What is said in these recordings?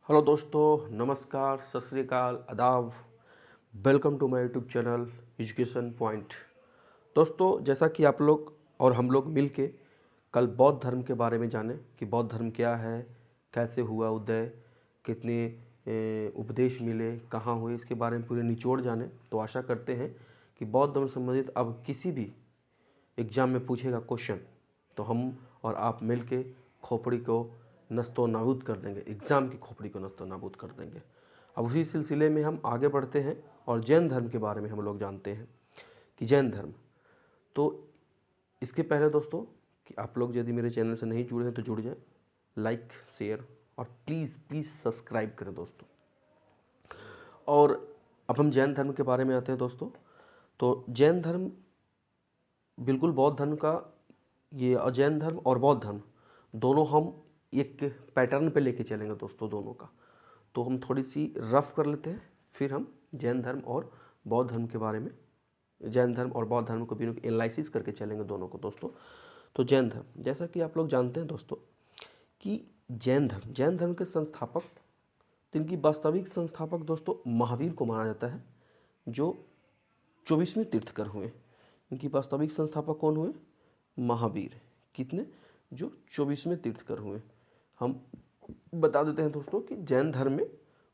Hello दोस्तों, नमस्कार, सत श्री अकाल, आदाब। Welcome to my YouTube channel education point. दोस्तों, जैसा कि आप लोग और हम लोग मिल के कल बौद्ध धर्म के बारे में जाने कि बौद्ध धर्म क्या है, कैसे हुआ उदय, कितने उपदेश मिले, कहाँ हुए, इसके बारे में पूरे निचोड़ जाने। तो आशा करते हैं कि बौद्ध धर्म से संबंधित अब किसी भी एग्ज़ाम में पूछेगा क्वेश्चन तो हम और आप मिल के खोपड़ी को नस्तो नाबूद कर देंगे, एग्ज़ाम की खोपड़ी को नस्तो नाबूद कर देंगे। अब उसी सिलसिले में हम आगे बढ़ते हैं और जैन धर्म के बारे में हम लोग जानते हैं कि जैन धर्म। तो इसके पहले दोस्तों कि आप लोग यदि मेरे चैनल से नहीं जुड़े हैं तो जुड़ जाएं, लाइक शेयर और प्लीज़ प्लीज़ सब्सक्राइब करें दोस्तों। और अब हम जैन धर्म के बारे में आते हैं दोस्तों। तो जैन धर्म बिल्कुल बौद्ध धर्म का, ये जैन धर्म और बौद्ध धर्म दोनों हम एक पैटर्न पे लेके चलेंगे दोस्तों दोनों का। तो हम थोड़ी सी रफ कर लेते हैं, फिर हम जैन धर्म और बौद्ध धर्म के बारे में, जैन धर्म और बौद्ध धर्म को भी एनालिसिस करके चलेंगे दोनों को दोस्तों। तो जैन धर्म, जैसा कि आप लोग जानते हैं दोस्तों कि जैन धर्म के संस्थापक, तो इनकी वास्तविक संस्थापक दोस्तों महावीर को माना जाता है, जो 24वें तीर्थकर हुए। इनकी वास्तविक संस्थापक कौन हुए? महावीर। कितने? जो 24वें तीर्थकर हुए। हम बता देते हैं दोस्तों कि जैन धर्म में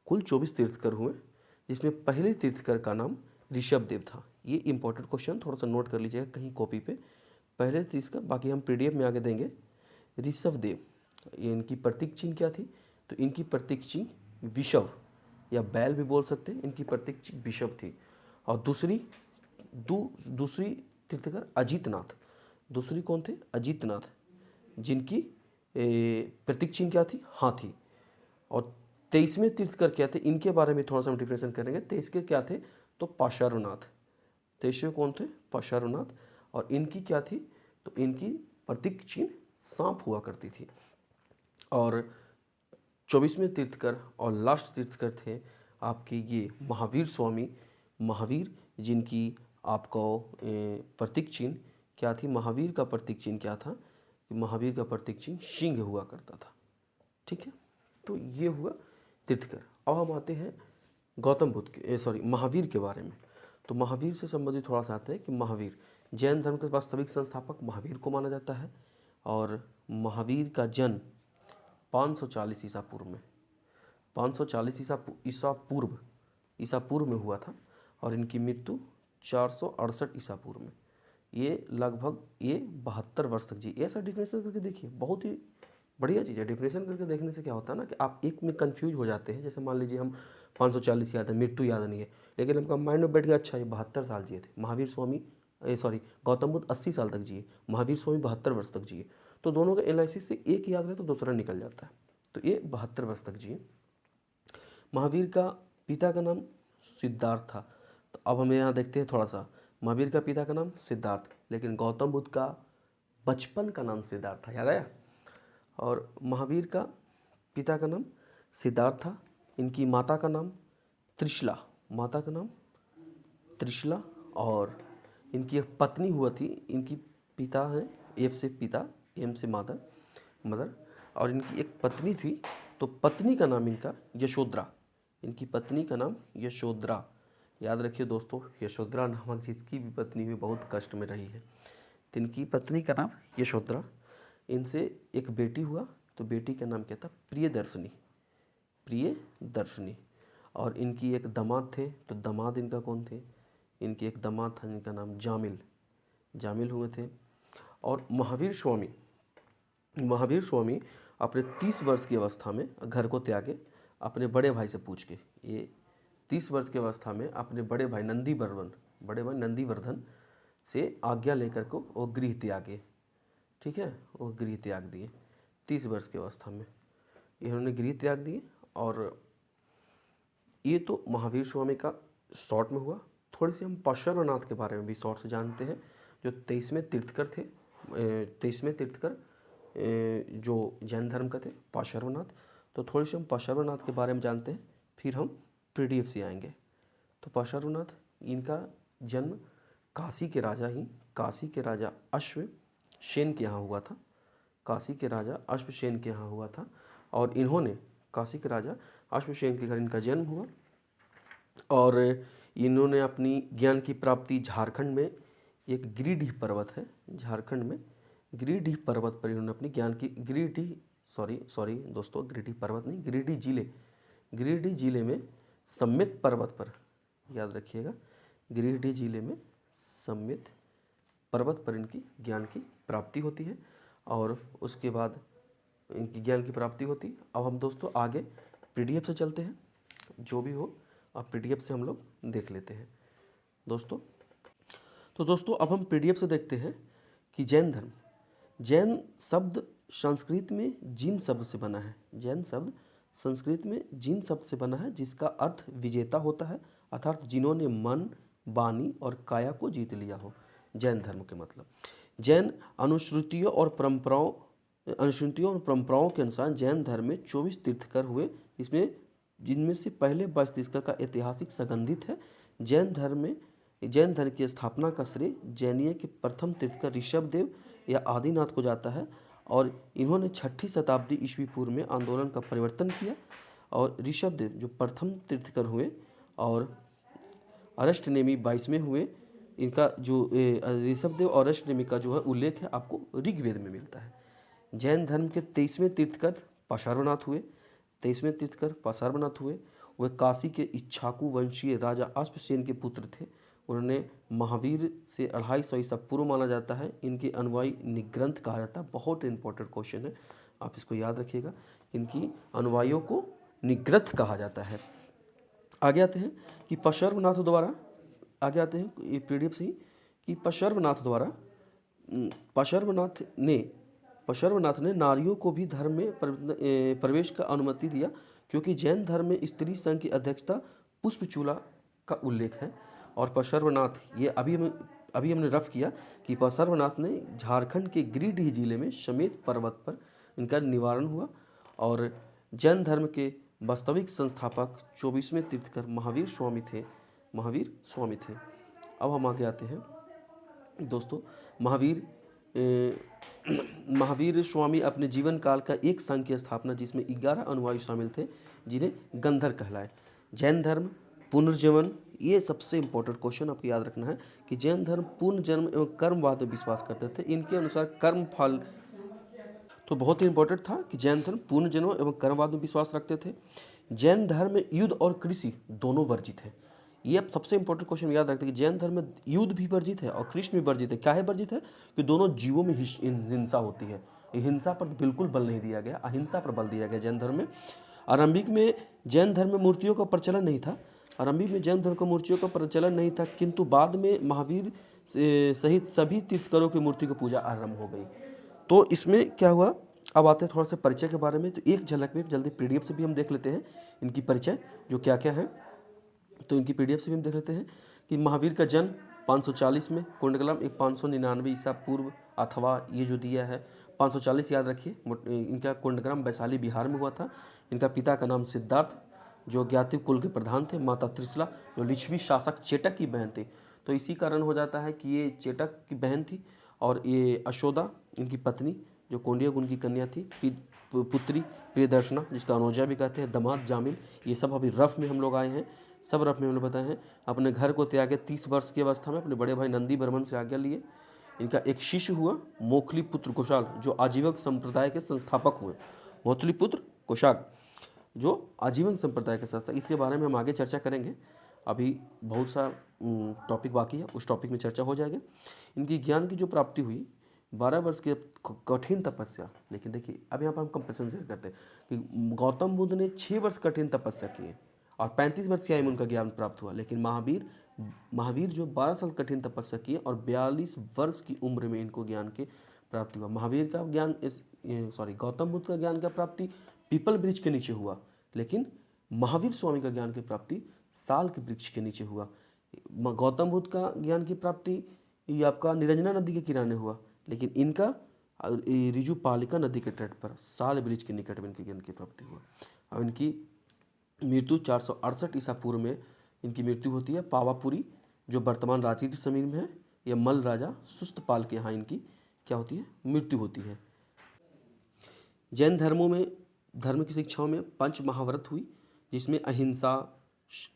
कुल 24 तीर्थकर हुए, जिसमें पहले तीर्थकर का नाम ऋषभदेव था। ये इंपॉर्टेंट क्वेश्चन थोड़ा सा नोट कर लीजिएगा कहीं कॉपी पे। पहले तीर्थकर, बाकी हम पीडीएफ में आगे देंगे। ऋषभदेव, ये इनकी प्रतीक चिन्ह क्या थी? तो इनकी प्रतीक चिन्ह विषव या बैल भी बोल सकते हैं, इनकी प्रतीक चिन्ह विषव थी। और दूसरी तीर्थकर अजीतनाथ। दूसरी कौन थे? अजीतनाथ, जिनकी प्रतीक चिन्ह क्या थी? हाथी। और 23वें तीर्थकर क्या थे? इनके बारे में थोड़ा सा हम डिफरेंशिएट करेंगे। 23 के क्या थे? तो पाशारुनाथ। 23वें कौन थे? पाशारुनाथ। और इनकी क्या थी? तो इनकी प्रतीक चिन्ह सांप हुआ करती थी। और 24वें तीर्थकर और लास्ट तीर्थकर थे आपके ये महावीर स्वामी। महावीर, जिनकी आपको प्रतीक चिन्ह क्या थी? महावीर का प्रतीक चिन्ह क्या था? महावीर का प्रतीक चिन्ह सिंह हुआ करता था। ठीक है, तो ये हुआ तीर्थकर। अब हम आते हैं गौतम बुद्ध के, महावीर के बारे में। तो महावीर से संबंधित थोड़ा सा आता है कि महावीर जैन धर्म के वास्तविक संस्थापक महावीर को माना जाता है। और महावीर का जन्म 540 ईसा पूर्व में, 540 ईसा पूर्व में हुआ था। और इनकी मृत्यु 468 ईसा पूर्व में। ये लगभग 72 वर्ष तक जी। ऐसा डिफिनेशन करके देखिए, बहुत ही बढ़िया चीज़ है। डिफिनेशन करके देखने से क्या होता है ना कि आप एक में कंफ्यूज हो जाते हैं। जैसे मान लीजिए हम 540 याद है, मृत्यु याद नहीं है, लेकिन हमका माइंड में बैठ गया अच्छा ये 72 साल जिए थे। महावीर स्वामी गौतम बुद्ध 80 साल तक जिए, महावीर स्वामी 72 वर्ष तक जिए। तो दोनों का एनालिसिस से एक याद रहे तो दूसरा निकल जाता है। तो ये 72 वर्ष तक जिए। महावीर का पिता का नाम सिद्धार्थ था। तो अब हम यहाँ देखते हैं थोड़ा सा, महावीर का पिता का नाम सिद्धार्थ, लेकिन गौतम बुद्ध का बचपन का नाम सिद्धार्थ था, याद आया? और महावीर का पिता का नाम सिद्धार्थ था। इनकी माता का नाम त्रिशला, माता का नाम त्रिशला। और इनकी एक पत्नी हुआ थी। इनकी पिता हैं एफ से पिता, एम से मदर। और इनकी एक पत्नी थी, तो पत्नी का नाम इनका यशोधरा। इनकी पत्नी का नाम यशोधरा। याद रखिए दोस्तों, यशोधरा नामक जिसकी भी पत्नी हुई बहुत कष्ट में रही है। तो इनकी पत्नी का नाम यशोधरा। इनसे एक बेटी हुआ, तो बेटी का नाम क्या था? प्रियदर्शनी, प्रियदर्शनी। और इनकी एक दामाद थे, तो दामाद इनका कौन थे? इनके एक दामाद था जिनका नाम जामिल, जामिल हुए थे। और महावीर स्वामी अपने 30 वर्ष की अवस्था में घर को त्यागे, अपने बड़े भाई से पूछ के। ये 30 वर्ष की अवस्था में अपने बड़े भाई नंदीवर्धन से आज्ञा लेकर को वो गृह त्यागे। ठीक है, वो गृह त्याग दिए 30 वर्ष की अवस्था में, इन्होंने गृह त्याग दिए। और ये तो महावीर स्वामी का शॉर्ट में हुआ। थोड़ी सी हम पार्श्वनाथ के बारे में भी शॉर्ट से जानते हैं, जो 23वें तीर्थकर थे। 23वें तीर्थकर जो जैन धर्म का थे, पार्श्वनाथ। तो थोड़ी सी हम पार्श्वनाथ के बारे में जानते हैं, फिर हम पीडीएफ से आएंगे। तो पार्श्वनाथ, इनका जन्म काशी के राजा अश्वसेन के यहाँ हुआ था। काशी के राजा अश्वसेन के यहाँ हुआ था। और इन्होंने काशी के राजा अश्वसेन के घर इनका जन्म हुआ और इन्होंने अपनी ज्ञान की प्राप्ति झारखंड में, एक गिरिडीह पर्वत है झारखंड में, गिरिडीह पर्वत पर इन्होंने अपनी ज्ञान की, गिरिडीह सॉरी दोस्तों, गिरिडीह पर्वत नहीं, गिरिडीह जिले में सम्मित पर्वत पर, याद रखिएगा, गिरिडीह जिले में सम्मित पर्वत पर इनकी ज्ञान की प्राप्ति होती है और उसके बाद इनकी ज्ञान की प्राप्ति होती। अब हम दोस्तों आगे पीडीएफ से चलते हैं, जो भी हो अब पीडीएफ से हम लोग देख लेते हैं दोस्तों। तो दोस्तों अब हम पीडीएफ से देखते हैं कि जैन धर्म, जैन शब्द संस्कृत में जीन शब्द से बना है। जैन शब्द संस्कृत में जीन शब्द से बना है जिसका अर्थ विजेता होता है, अर्थात जिन्होंने मन, वाणी और काया को जीत लिया हो। जैन धर्म के मतलब जैन अनुश्रुतियों और परंपराओं के अनुसार जैन धर्म में 24 तीर्थकर हुए, जिनमें से पहले 22 तीर्थकर का ऐतिहासिक संबंधित है। जैन धर्म की स्थापना का श्रेय जैनीय के प्रथम तीर्थकर ऋषभदेव या आदिनाथ को जाता है और इन्होंने 6ठी शताब्दी ईस्वी पूर्व में आंदोलन का परिवर्तन किया और ऋषभदेव जो प्रथम तीर्थकर हुए और अरष्टनेमी 22वें हुए। इनका जो ऋषभदेव और अरष्टनेमी का जो है उल्लेख है आपको ऋग्वेद में मिलता है। जैन धर्म के 23वें तीर्थकर पार्श्वनाथ हुए, 23वें तीर्थकर पार्श्वनाथ हुए। वे काशी के इक्ष्वाकु वंशीय राजा अश्वसेन के पुत्र थे। उन्होंने महावीर से 250 ईसा पूर्व माना जाता है। इनके अनुयायी निग्रंथ कहा जाता है। बहुत इंपॉर्टेंट क्वेश्चन है, आप इसको याद रखिएगा। इनकी अनुयायियों को निग्रंथ कहा जाता है। आगे आते हैं कि पार्श्वनाथ द्वारा, आगे आते हैं ये पीडीएफ से ही कि पार्श्वनाथ ने नारियों को भी धर्म में प्रवेश का अनुमति दिया, क्योंकि जैन धर्म में स्त्री संघ की अध्यक्षता पुष्पचूला का उल्लेख है। और पार्श्वनाथ, ये अभी हमने रफ किया कि पार्श्वनाथ ने झारखंड के गिरिडीह जिले में समेत पर्वत पर इनका निवारण हुआ और जैन धर्म के वास्तविक संस्थापक 24वें तीर्थकर महावीर स्वामी थे। अब हम आगे आते हैं दोस्तों। महावीर स्वामी अपने जीवन काल का एक संघ की स्थापना, जिसमें 11 अनुयायी शामिल थे, जिन्हें गंधर कहलाए। जैन धर्म पुनर्जन्म, ये सबसे इंपॉर्टेंट क्वेश्चन आपको याद रखना है कि जैन धर्म पुनर्जन्म एवं कर्मवाद में विश्वास करते थे। इनके अनुसार कर्म फल, तो बहुत ही इंपॉर्टेंट था कि जैन धर्म पुनर्जन्म एवं कर्मवाद में विश्वास रखते थे। जैन धर्म में युद्ध और कृषि दोनों वर्जित है। ये अब सबसे इंपॉर्टेंट क्वेश्चन याद रखते हैं कि जैन धर्म में युद्ध भी वर्जित है और कृषि भी वर्जित है। क्या है वर्जित है? कि दोनों जीवों में हिंसा होती है। हिंसा पर बिल्कुल बल नहीं दिया गया, अहिंसा पर बल दिया गया जैन धर्म में। आरंभिक में जैन धर्म में मूर्तियों का प्रचलन नहीं था, किंतु बाद में महावीर सहित सभी तीर्थकरों की मूर्ति की पूजा आरंभ हो गई। तो इसमें क्या हुआ, अब आते हैं थोड़ा सा परिचय के बारे में। तो एक झलक में जल्दी पीडीएफ से भी हम देख लेते हैं इनकी परिचय जो क्या क्या है। तो इनकी पीडीएफ से भी हम देख लेते हैं कि महावीर का जन्म 540 में कुंडगलम 599 ईसा पूर्व, अथवा ये जो दिया है 540 याद रखिए। इनका कुंडग्राम वैशाली बिहार में हुआ था। इनका पिता का नाम सिद्धार्थ जो ज्ञातिव कुल के प्रधान थे, माता त्रिशला जो लिच्छवी शासक चेटक की बहन थी। तो इसी कारण हो जाता है कि ये चेटक की बहन थी और ये अशोदा इनकी पत्नी जो कोंडिया गुण की कन्या थी, पुत्री प्रियदर्शना जिसका अनुजा भी कहते हैं, दामाद जामिल। ये सब अभी रफ में हम लोग आए हैं, सब रफ में हम लोग बताए हैं। अपने घर को त्यागे 30 वर्ष की अवस्था में अपने बड़े भाई नंदी बर्मन से आज्ञा लिए। इनका एक शिष्य हुआ मोखली पुत्र कुशाल जो आजीवक संप्रदाय के संस्थापक हुए। मोखली पुत्र कुशाल जो आजीवन संप्रदाय के साथ, इसके बारे में हम आगे चर्चा करेंगे। अभी बहुत सा टॉपिक बाकी है, उस टॉपिक में चर्चा हो जाएगा। इनकी ज्ञान की जो प्राप्ति हुई 12 वर्ष की कठिन तपस्या, लेकिन देखिए अब यहाँ पर हम कंपेरिजन शेयर करते हैं कि गौतम बुद्ध ने 6 वर्ष कठिन तपस्या किए और 35 वर्ष की आयु में उनका ज्ञान प्राप्त हुआ। लेकिन महावीर जो 12 साल कठिन तपस्या किए और 42 वर्ष की उम्र में इनको ज्ञान की प्राप्ति हुआ। गौतम बुद्ध का ज्ञान का प्राप्ति पीपल वृक्ष के नीचे हुआ, लेकिन महावीर स्वामी का ज्ञान की प्राप्ति साल के वृक्ष के नीचे हुआ। गौतम बुद्ध का ज्ञान की प्राप्ति ये आपका निरंजना नदी के किनारे हुआ, लेकिन इनका ऋजुपालिका नदी के तट पर साल वृक्ष के निकट में इनके ज्ञान की प्राप्ति हुआ। और इनकी मृत्यु 468 ईसा पूर्व में इनकी मृत्यु होती है। पावापुरी जो वर्तमान रांची के समीप में है, यह मल्ल राजा सुस्तपाल के यहाँ इनकी क्या होती है, मृत्यु होती है। जैन धर्मों में धर्म की शिक्षाओं में पंच महाव्रत हुई, जिसमें अहिंसा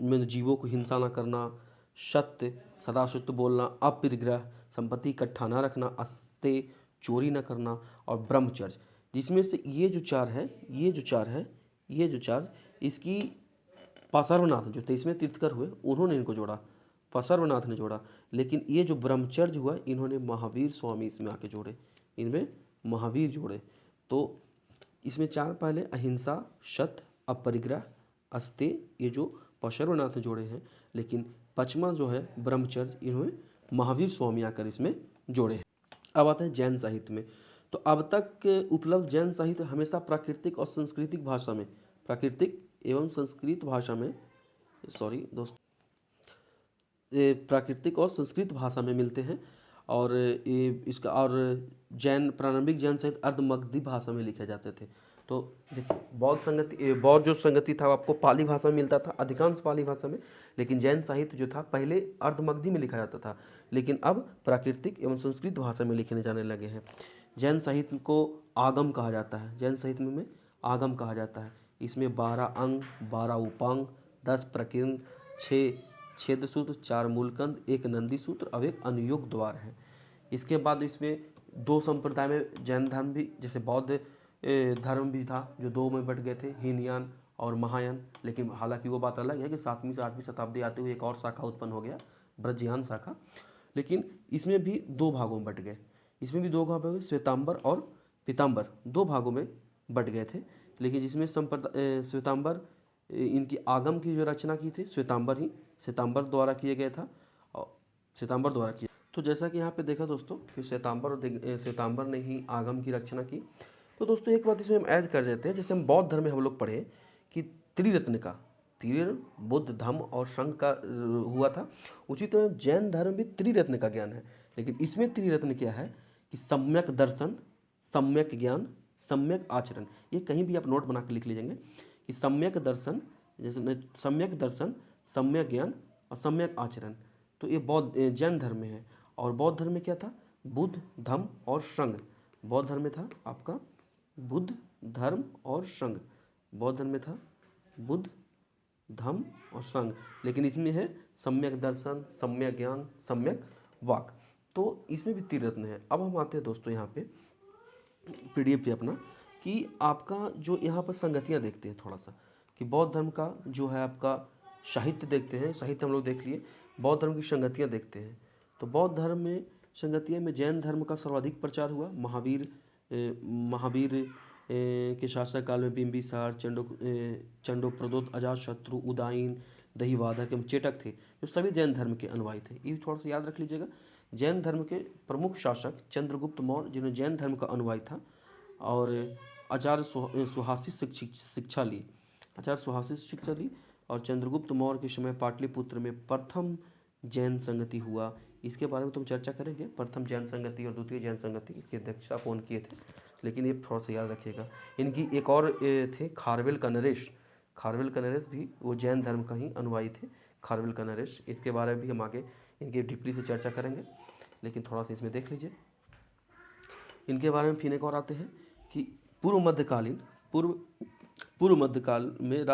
में जीवों को हिंसा ना करना, सत्य सदा सत्य बोलना, अपरिग्रह संपत्ति इकट्ठा ना रखना, अस्तेय चोरी ना करना, और ब्रह्मचर्य, जिसमें से ये जो चार इसकी पार्श्वनाथ जो 23वें तीर्थकर हुए उन्होंने इनको जोड़ा, पार्श्वनाथ ने जोड़ा। लेकिन ये जो ब्रह्मचर्य हुआ इन्होंने महावीर स्वामी इसमें आके जोड़े, इनमें महावीर जोड़े। तो इसमें चार पहले अहिंसा, सत्य, अपरिग्रह, अस्तेय, ये जो पार्श्वनाथ ने जोड़े हैं। लेकिन पचमा जो है ब्रह्मचर्य, इन्होंने महावीर स्वामी आकर इसमें जोड़े हैं। अब आता है जैन साहित्य में। तो अब तक उपलब्ध जैन साहित्य हमेशा प्राकृतिक और सांस्कृतिक भाषा में, प्राकृतिक एवं संस्कृत भाषा में, सॉरी दोस्त, प्राकृतिक और संस्कृत भाषा में मिलते हैं। और इसका और जैन प्रारंभिक जैन साहित्य अर्धमगधी भाषा में लिखे जाते थे। तो देखिए बौद्ध जो संगति था वो आपको पाली भाषा में मिलता था, अधिकांश पाली भाषा में। लेकिन जैन साहित्य जो था पहले अर्धमगधी में लिखा जाता था, लेकिन अब प्राकृतिक एवं संस्कृत भाषा में लिखने जाने लगे हैं। जैन साहित्य को आगम कहा जाता है, जैन साहित्य में आगम कहा जाता है। इसमें 12 अंग, 12 उपांग, 10 प्रकीर्ण, 6 छेद सूत्र, 4 मूलकंद, 1 नंदी सूत्र और 1 अनुयोग द्वार है। इसके बाद इसमें 2 संप्रदाय में जैन धर्म भी, जैसे बौद्ध धर्म भी था जो 2 में बट गए थे, हीनयान और महायान। लेकिन हालांकि वो बात अलग है कि 7वीं से 8वीं शताब्दी आते हुए एक और शाखा उत्पन्न हो गया, ब्रजयान शाखा। लेकिन इसमें भी 2 भागों में बट गए, इसमें भी 2 भागों में, श्वेतांबर और पीतांबर 2 भागों में बट गए थे। लेकिन जिसमें श्वेतांबर इनकी आगम की जो रचना की थी श्वेतांबर द्वारा किया गया था, और श्वेतांबर द्वारा किया। तो जैसा कि यहाँ पे देखा दोस्तों कि श्वेतांबर ने ही आगम की रचना की। तो दोस्तों एक बात इसमें हम ऐड कर देते हैं, जैसे हम बौद्ध धर्म में हम लोग पढ़े कि त्रिरत्न का, बुद्ध धम्म और संघ का हुआ था, उसी तरह जैन धर्म भी त्रिरत्न का ज्ञान है। लेकिन इसमें त्रिरत्न क्या है कि सम्यक दर्शन, सम्यक ज्ञान, सम्यक आचरण। ये कहीं भी आप नोट बना के लिख लीजिएंगे कि सम्यक दर्शन, जैसे सम्यक दर्शन, सम्यक ज्ञान और सम्यक आचरण। तो ये बौद्ध जैन धर्म में है। और बौद्ध धर्म में क्या था, बुद्ध धम्म और संघ। बौद्ध धर्म में था आपका बुद्ध धर्म और संघ, बौद्ध धर्म में था बुद्ध धम्म और संघ। लेकिन इसमें है सम्यक दर्शन, सम्यक ज्ञान, सम्यक वाक। तो इसमें भी त्रिरत्न है। अब हम आते हैं दोस्तों यहाँ पे PDF पे अपना, कि आपका जो यहाँ पर संगतियाँ देखते हैं थोड़ा सा, कि बौद्ध धर्म का जो है आपका साहित्य देखते हैं, साहित्य हम लोग देख लिए, बौद्ध धर्म की संगतियाँ देखते हैं। तो बौद्ध धर्म में संगतियाँ में जैन धर्म का सर्वाधिक प्रचार हुआ। महावीर के शासक काल में बिंबिसार, चंडोप्रदोत, अजातशत्रु, उदायन, दहीवादक एवं चेटक थे, जो सभी जैन धर्म के अनुयायी थे। ये थोड़ा सा याद रख लीजिएगा। जैन धर्म के प्रमुख शासक चंद्रगुप्त मौर्य, जिन्होंने जैन धर्म का अनुयायी था, और आचार्य सुहासित शिक्षा ली, आचार्य सुहासित शिक्षा ली। और चंद्रगुप्त मौर्य के समय पाटलिपुत्र में प्रथम जैन संगति हुआ। इसके बारे में तुम चर्चा करेंगे, प्रथम जैन संगति और द्वितीय जैन संगति, इसकी अध्यक्षता कौन किए थे। लेकिन ये थोड़ा सा याद रखिएगा। इनकी एक और थे खारवेल का नरेश, खारवेल का नरेश भी वो जैन धर्म का ही अनुयायी थे, खारवेल का नरेश। इसके बारे में भी हम आगे इनकी डीपली से चर्चा करेंगे, लेकिन थोड़ा सा इसमें देख लीजिए। इनके बारे में फिर एक और आते हैं कि पूर्व मध्यकाल में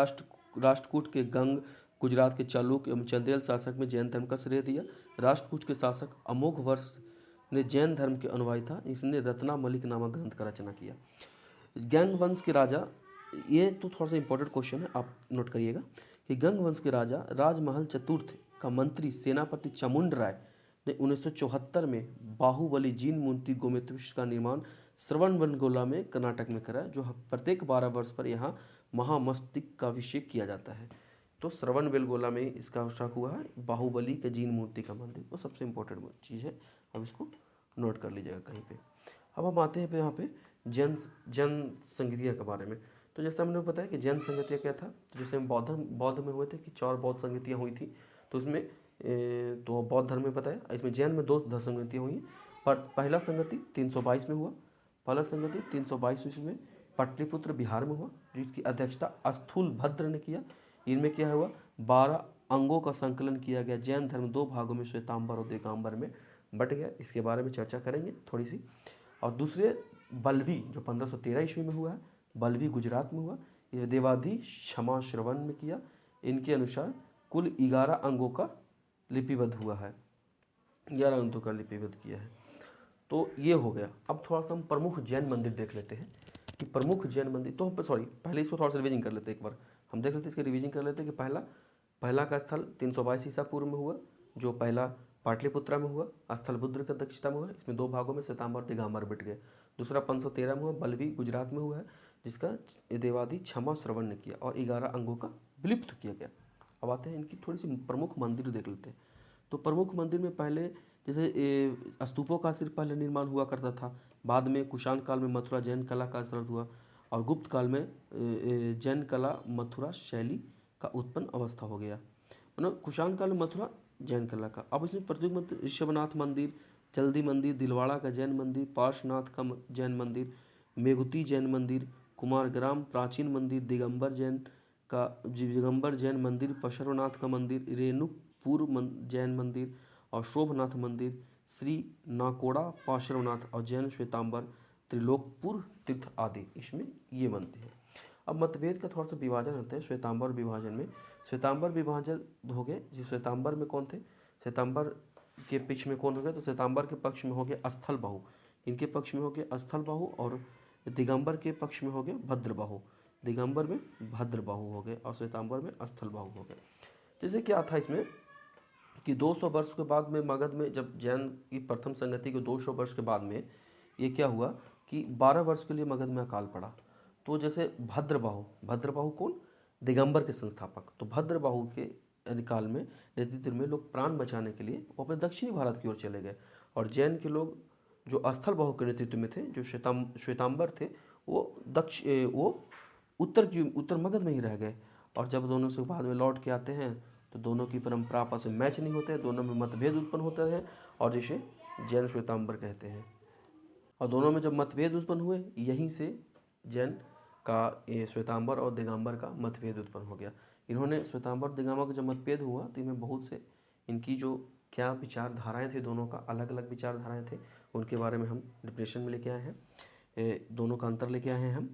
राष्ट्रकूट के गंग, गुजरात के चालुक एवं चंदेल शासक में जैन धर्म का श्रेय दिया। राष्ट्रकूट के शासक अमोघ वर्ष ने जैन धर्म के अनुयायी था, इसने रत्नामलिक नामक ग्रंथ का रचना किया। गंग वंश के राजा, ये तो थोड़ा सा इंपॉर्टेंट क्वेश्चन है, आप नोट करिएगा कि गंग वंश के राजा राजमहल चतुर्थ का मंत्री सेनापति चामुंड राय ने 1974 में बाहुबली जीन मूर्ति गोमतीश्वर का निर्माण श्रवणबेलगोला में कर्नाटक में करा, जो प्रत्येक 12 वर्ष पर यहाँ महामस्तक का अभिषेक किया जाता है। तो श्रवणबेलगोला में इसका अभिषेक हुआ है, बाहुबली के जीन मूर्ति का मंदिर, वो सबसे इम्पोर्टेंट चीज़ है, अब इसको नोट कर लीजिएगा कहीं पे। अब हम आते हैं यहाँ पे जैन संगतिया के बारे में। तो जैसे हमने बताया कि जैन संगतिया क्या था, तो जैसे हम बौद्ध में हुए थे कि 4 बौद्ध संगतियाँ हुई थी, तो उसमें तो बौद्ध धर्म में बताया। इसमें जैन में 2 संगतियाँ हुई, पर पहला संगति 322 में हुआ, पहला संगति 322 ईस्वी में पाटलिपुत्र बिहार में हुआ, जिसकी अध्यक्षता स्थूलभद्र ने किया। इनमें क्या हुआ, 12 अंगों का संकलन किया गया। जैन धर्म 2 भागों में श्वेतांबर और दिगंबर में बट गया, इसके बारे में चर्चा करेंगे थोड़ी सी। और दूसरे बल्वी जो 1513 ईस्वी में हुआ है, बल्लवी गुजरात में हुआ। यह देवाधि क्षमा श्रवण में किया। इनके अनुसार कुल 11 अंगों का लिपिबद्ध हुआ है, 11 अंगों का लिपिबद्ध किया है। तो ये हो गया। अब थोड़ा सा हम प्रमुख जैन मंदिर देख लेते हैं कि प्रमुख जैन मंदिर, तो सॉरी पहले इसको थोड़ा सा रिवीजन कर लेते हैं, एक बार हम देख लेते हैं, इसके रिवीजन कर लेते हैं कि पहला का स्थल 322 ईसा पूर्व में हुआ, जो पहला पाटलिपुत्रा में हुआ, स्थलबुद्र का दक्षिणता में हुआ। इसमें 2 भागों में श्वेतांबर और दिगंबर बट गए। दूसरा 513 में हुआ, बल्लवी गुजरात में हुआ है, जिसका देवादि क्षमा श्रवण ने किया और 11 अंगों का विलुप्त किया गया। अब आते हैं इनकी थोड़ी सी प्रमुख मंदिर देख लेते हैं। तो प्रमुख मंदिर में पहले जैसे स्तूपों का सिर्फ पहले निर्माण हुआ करता था, बाद में कुषाण काल में मथुरा जैन कला का असर हुआ, और गुप्त काल में जैन कला मथुरा शैली का उत्पन्न अवस्था हो गया। मतलब कुषाण काल में मथुरा जैन कला का। अब इसमें प्रत्येक मंदिर, ऋषभनाथ मंदिर, जल्दी मंदिर, दिलवाड़ा का जैन मंदिर, पार्श्वनाथ का जैन मंदिर, मेघुती जैन मंदिर, कुमारग्राम प्राचीन मंदिर, दिगंबर जैन मंदिर, पशरनाथ का मंदिर, रेणुकपुर जैन मंदिर और शोभनाथ मंदिर, श्री नाकोड़ा पार्श्वनाथ और जैन श्वेतांबर, त्रिलोकपुर तीर्थ आदि, इसमें ये मंदिर है। अब मतभेद का थोड़ा सा विभाजन होता है श्वेतांबर विभाजन में। श्वेतांबर विभाजन हो गए, जी श्वेतांबर में कौन थे, श्वेतांबर के पक्ष में कौन हो गया, तो श्वेतांबर के पक्ष में हो गया स्थलबाहु, इनके पक्ष में हो गया स्थलबाहु, और दिगंबर के पक्ष में हो गया भद्रबाहु, दिगंबर में भद्रबाहु हो गए और श्वेतांबर में स्थलबाहु हो गए। जैसे क्या था इसमें कि 200 वर्ष के बाद में मगध में जब जैन की प्रथम संगति के 200 वर्ष के बाद में ये क्या हुआ कि 12 वर्ष के लिए मगध में अकाल पड़ा। तो जैसे भद्रबाहु कौन, दिगंबर के संस्थापक, तो भद्रबाहु के काल में नेतृत्व में लोग प्राण बचाने के लिए वो अपने दक्षिणी भारत की ओर चले गए, और जैन के लोग जो स्थलबाहु के नेतृत्व में थे, जो श्वेतांबर थे, वो उत्तर मगध में ही रह गए। और जब दोनों से बाद में लौट के आते हैं तो दोनों की परंपरा आपस में मैच नहीं होते, दोनों में मतभेद उत्पन्न होते हैं, और जिसे जैन श्वेतांबर कहते हैं। और दोनों में जब मतभेद उत्पन्न हुए, यहीं से जैन का ये श्वेतांबर और दिगंबर का मतभेद उत्पन्न हो गया। इन्होंने श्वेतांबर और दिगंबर का जब मतभेद हुआ तो इनमें बहुत से इनकी जो क्या विचारधाराएं थे, दोनों का अलग अलग विचारधाराएं थे, उनके बारे में हम डिप्रेशन में लेके आए हैं, दोनों का अंतर लेके आए हैं हम,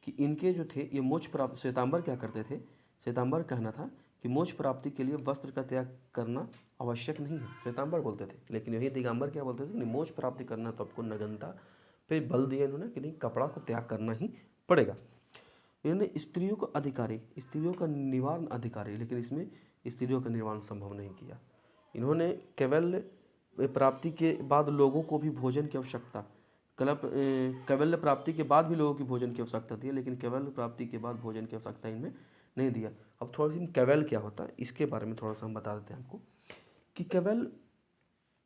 कि इनके जो थे ये मोक्ष प्राप्त, श्वेतांबर क्या करते थे, श्वेतांबर कहना था कि मोक्ष प्राप्ति के लिए वस्त्र का त्याग करना आवश्यक नहीं है, श्वेतांबर बोलते थे। लेकिन यही दिगंबर क्या बोलते थे कि मोक्ष प्राप्ति करना तो आपको नग्नता पे बल दिया इन्होंने कि नहीं, कपड़ा को त्याग करना ही पड़ेगा। इन्होंने स्त्रियों को अधिकारी, स्त्रियों का निवारण अधिकारी, लेकिन इसमें स्त्रियों का निर्वाण संभव नहीं किया। इन्होंने कैवल्य प्राप्ति के बाद लोगों को भी भोजन की आवश्यकता, कैवल्य प्राप्ति के बाद भी लोगों की भोजन की आवश्यकता थी, लेकिन कैवल्य प्राप्ति के बाद भोजन की आवश्यकता इनमें नहीं दिया। अब थोड़ा सी कैवल्य क्या होता है इसके बारे में थोड़ा सा हम बता देते हैं आपको, कि कैवल्य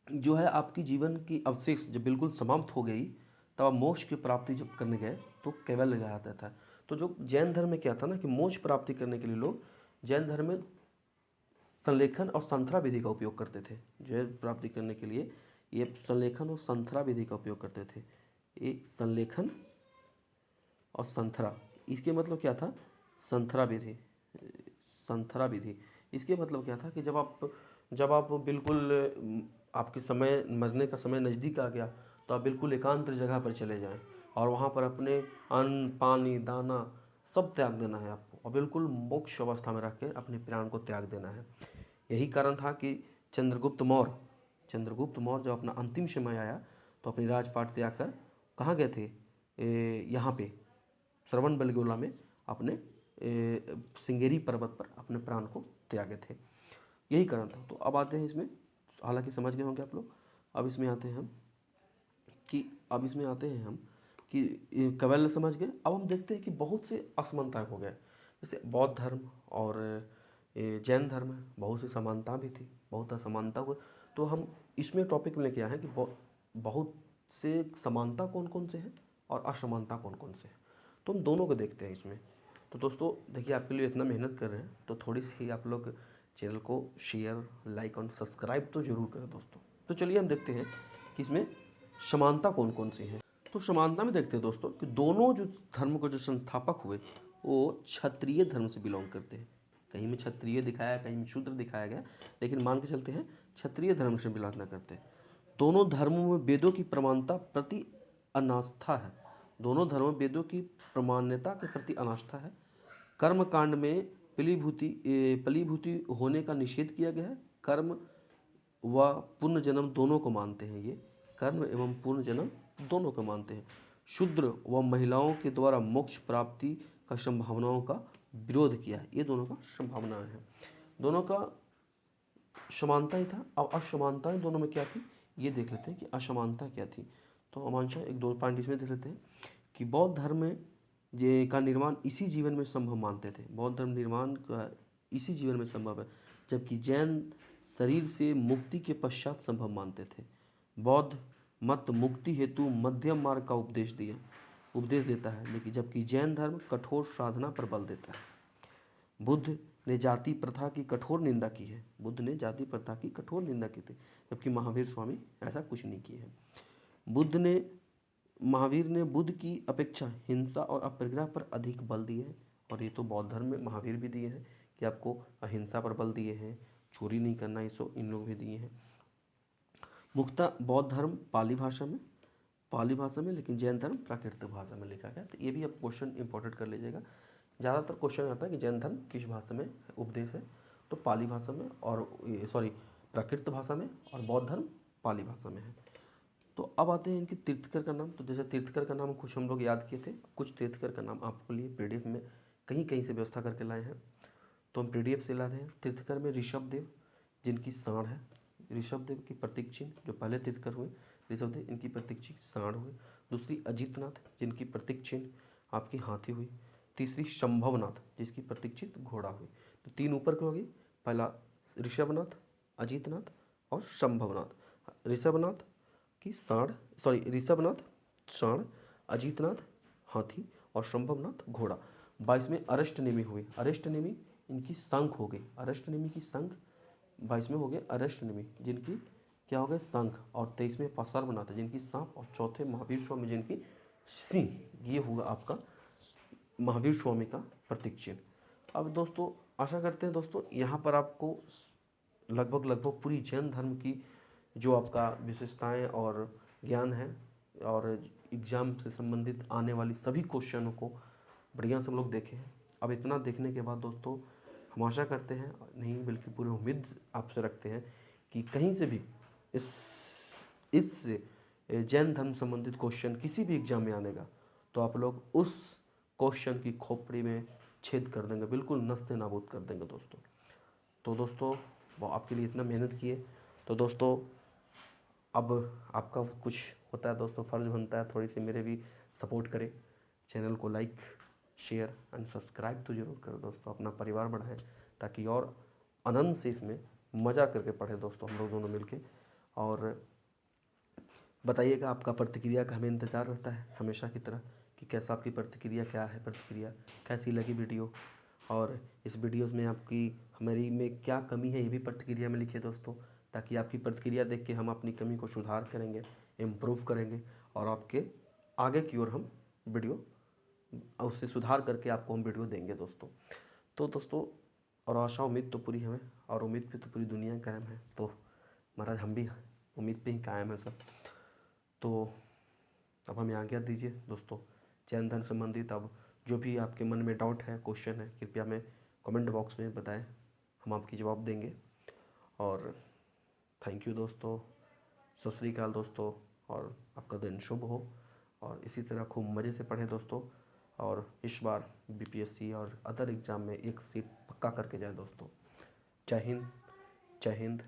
जो है आपकी जीवन की अवशेष जब बिल्कुल समाप्त हो गई, तब आप मोक्ष की प्राप्ति जब करने गए तो कैवल्य कहलाता था। तो जो जैन धर्म में क्या था ना कि मोक्ष प्राप्ति करने के लिए लोग जैन धर्म में संलेखन और संथरा विधि का उपयोग करते थे। जैन प्राप्ति करने के लिए ये संलेखन और संथरा विधि का उपयोग करते थे। एक संलेखन और संथरा, इसके मतलब क्या था, संथरा विधि, संथरा विधि इसके मतलब क्या था कि जब आप बिल्कुल आपके समय मरने का समय नज़दीक आ गया तो आप बिल्कुल एकांत जगह पर चले जाएं और वहाँ पर अपने अन्न पानी दाना सब त्याग देना है आपको, और बिल्कुल मोक्ष अवस्था में रख के अपने प्राण को त्याग देना है। यही कारण था कि चंद्रगुप्त मौर्य जब अपना अंतिम समय आया तो अपनी राजपाट त्याग कर कहाँ गए थे, यहाँ पे श्रवण बेलगोला में अपने सिंगेरी पर्वत पर अपने प्राण को त्यागे थे। यही कारण था। तो अब आते हैं इसमें, हालांकि समझ गए होंगे आप लोग। अब इसमें आते हैं हम कि कैवल्य समझ गए। अब हम देखते हैं कि बहुत से असमानताएं हो गए, जैसे बौद्ध धर्म और जैन धर्म में बहुत सी समानता भी थी, बहुत असमानता हुआ। तो हम इसमें टॉपिक में लेके आए हैं कि बहुत से समानता कौन कौन से हैं और असमानता कौन कौन से हैं, तो हम दोनों को देखते हैं इसमें। तो दोस्तों देखिए, आपके लिए इतना मेहनत कर रहे हैं तो थोड़ी सी आप लोग चैनल को शेयर लाइक और सब्सक्राइब तो जरूर करें दोस्तों। तो चलिए हम देखते हैं कि इसमें समानता कौन कौन सी है। तो समानता में देखते हैं दोस्तों कि दोनों जो धर्म को जो संस्थापक हुए वो क्षत्रिय धर्म से बिलोंग करते हैं। कहीं में क्षत्रिय दिखाया, कहीं में शूद्र दिखाया गया, लेकिन मान के चलते हैं क्षत्रिय धर्म से बिलोंग न करते हैं। दोनों धर्मों में वेदों की प्रमाणता प्रति अनास्था है। दोनों धर्म वेदों की प्रमाण्यता के प्रति अनास्था है। कर्म कांड में फलीभूति होने का निषेध किया गया है। कर्म व पुनर्जन्म दोनों को मानते हैं, ये कर्म एवं पुनर्जन्म दोनों को मानते हैं। शूद्र व महिलाओं के द्वारा मोक्ष प्राप्ति का संभावनाओं का विरोध किया है। ये दोनों का संभावनाएं हैं, दोनों का समानता ही था। अब असमानताएं दोनों में क्या थी ये देख लेते हैं कि असमानता क्या थी। तो अमांशा एक दो पॉइंट इसमें देख लेते हैं कि बौद्ध धर्म में का निर्माण इसी जीवन में संभव मानते थे। बौद्ध धर्म निर्माण का इसी जीवन में संभव है, जबकि जैन शरीर से मुक्ति के पश्चात संभव मानते थे। बौद्ध मत मुक्ति हेतु मध्यम मार्ग का उपदेश देता है, लेकिन जबकि जैन धर्म कठोर साधना पर बल देता है। बुद्ध ने जाति प्रथा की कठोर निंदा की है। बुद्ध ने जाति प्रथा की कठोर निंदा की थी, जबकि महावीर स्वामी ऐसा कुछ नहीं किए हैं। महावीर ने बुद्ध की अपेक्षा हिंसा और अपरिग्रह पर अधिक बल दिए हैं, और ये तो बौद्ध धर्म में महावीर भी दिए हैं कि आपको अहिंसा पर बल दिए हैं, चोरी नहीं करना, इसो इन लोग भी दिए हैं। मुक्ता बौद्ध धर्म पाली भाषा में, लेकिन जैन धर्म प्राकृत भाषा में लिखा गया। तो ये भी आप क्वेश्चन इंपॉर्टेंट कर लीजिएगा। ज़्यादातर क्वेश्चन आता है कि जैन धर्म किस भाषा में उपदेश है, तो पाली भाषा में और प्राकृत भाषा में, और बौद्ध धर्म पाली भाषा में है। तो अब आते हैं इनके तीर्थकर का नाम। तो जैसे तीर्थकर का नाम कुछ हम लोग याद किए थे, कुछ तीर्थकर का नाम आपके लिए पीडीएफ में कहीं से व्यवस्था करके लाए हैं, तो हम पीडीएफ से लाते हैं। तीर्थकर में ऋषभदेव जिनकी सांड है, ऋषभदेव की प्रतीक चिन्ह जो पहले तीर्थकर हुए, ऋषभदेव इनकी प्रतीक चिन्ह सांड हुए। दूसरी अजीतनाथ जिनकी प्रतीक चिन्ह आपकी हाथी हुई। तीसरी शंभवनाथ जिसकी प्रतीक चिन्ह घोड़ा हुई। तो तीन ऊपर की होगी, पहला ऋषभनाथ, अजीतनाथ और शंभवनाथ। ऋषभनाथ सांड, अजीतनाथ हाथी और शंभवनाथ घोड़ा। 22वें अरेष्टनेमी हुई। अरेष्टनेमी इनकी शंख हो गई, अरेष्टनेमी की शंख 22वें हो गए अरेष्टनेमी जिनकी क्या हो गए शंख, और 23वें पार्श्वनाथ जिनकी सांप, और चौथे महावीर स्वामी जिनकी सिंह। ये हुआ आपका महावीर स्वामी का प्रतीक चिन्ह। अब दोस्तों आशा करते हैं दोस्तों यहाँ पर आपको लगभग पूरी जैन धर्म की जो आपका विशेषताएं और ज्ञान है, और एग्ज़ाम से संबंधित आने वाली सभी क्वेश्चनों को बढ़िया से हम लोग देखे हैं। अब इतना देखने के बाद दोस्तों हम आशा करते हैं, नहीं बल्कि पूरी उम्मीद आपसे रखते हैं कि कहीं से भी इस जैन धर्म संबंधित क्वेश्चन किसी भी एग्जाम में आने का, तो आप लोग उस क्वेश्चन की खोपड़ी में छेद कर देंगे, बिल्कुल नस्ते नाबूद कर देंगे दोस्तों। तो दोस्तों वो आपके लिए इतना मेहनत किए, तो दोस्तों अब आपका कुछ होता है दोस्तों, फ़र्ज़ बनता है थोड़ी सी मेरे भी सपोर्ट करें, चैनल को लाइक शेयर एंड सब्सक्राइब तो ज़रूर करें दोस्तों, अपना परिवार बढ़ाएं ताकि और आनंद से इसमें मज़ा करके पढ़ें दोस्तों हम लोग दोनों मिलके। और बताइएगा आपका प्रतिक्रिया का हमें इंतज़ार रहता है हमेशा की तरह कि कैसा आपकी प्रतिक्रिया, क्या है प्रतिक्रिया, कैसी लगी वीडियो, और इस वीडियोस में आपकी हमारी में क्या कमी है ये भी प्रतिक्रिया में लिखिए दोस्तों, ताकि आपकी प्रतिक्रिया देख के हम अपनी कमी को सुधार करेंगे, इम्प्रूव करेंगे, और आपके आगे की ओर हम वीडियो उससे सुधार करके आपको हम वीडियो देंगे दोस्तों। तो दोस्तों और आशा उम्मीद तो पूरी हमें, और उम्मीद पे तो पूरी दुनिया कायम है, तो महाराज हम भी उम्मीद पे ही कायम है सब। तो अब हमें आज्ञा दीजिए दोस्तों, जैन धर्म संबंधित अब जो भी आपके मन में डाउट है, क्वेश्चन है, कृपया हमें कमेंट बॉक्स में बताएं, हम आपकी जवाब देंगे। और थैंक यू दोस्तों, सत श्री अकाल दोस्तों, और आपका दिन शुभ हो, और इसी तरह खूब मज़े से पढ़ें दोस्तों, और इस बार बीपीएससी और अदर एग्ज़ाम में एक सीट पक्का करके जाएं दोस्तों। जय हिंद, जय हिंद,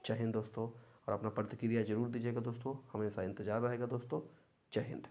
जय हिंद दोस्तों, और अपना प्रतिक्रिया ज़रूर दीजिएगा दोस्तों, हमेशा इंतज़ार रहेगा दोस्तों। जय हिंद।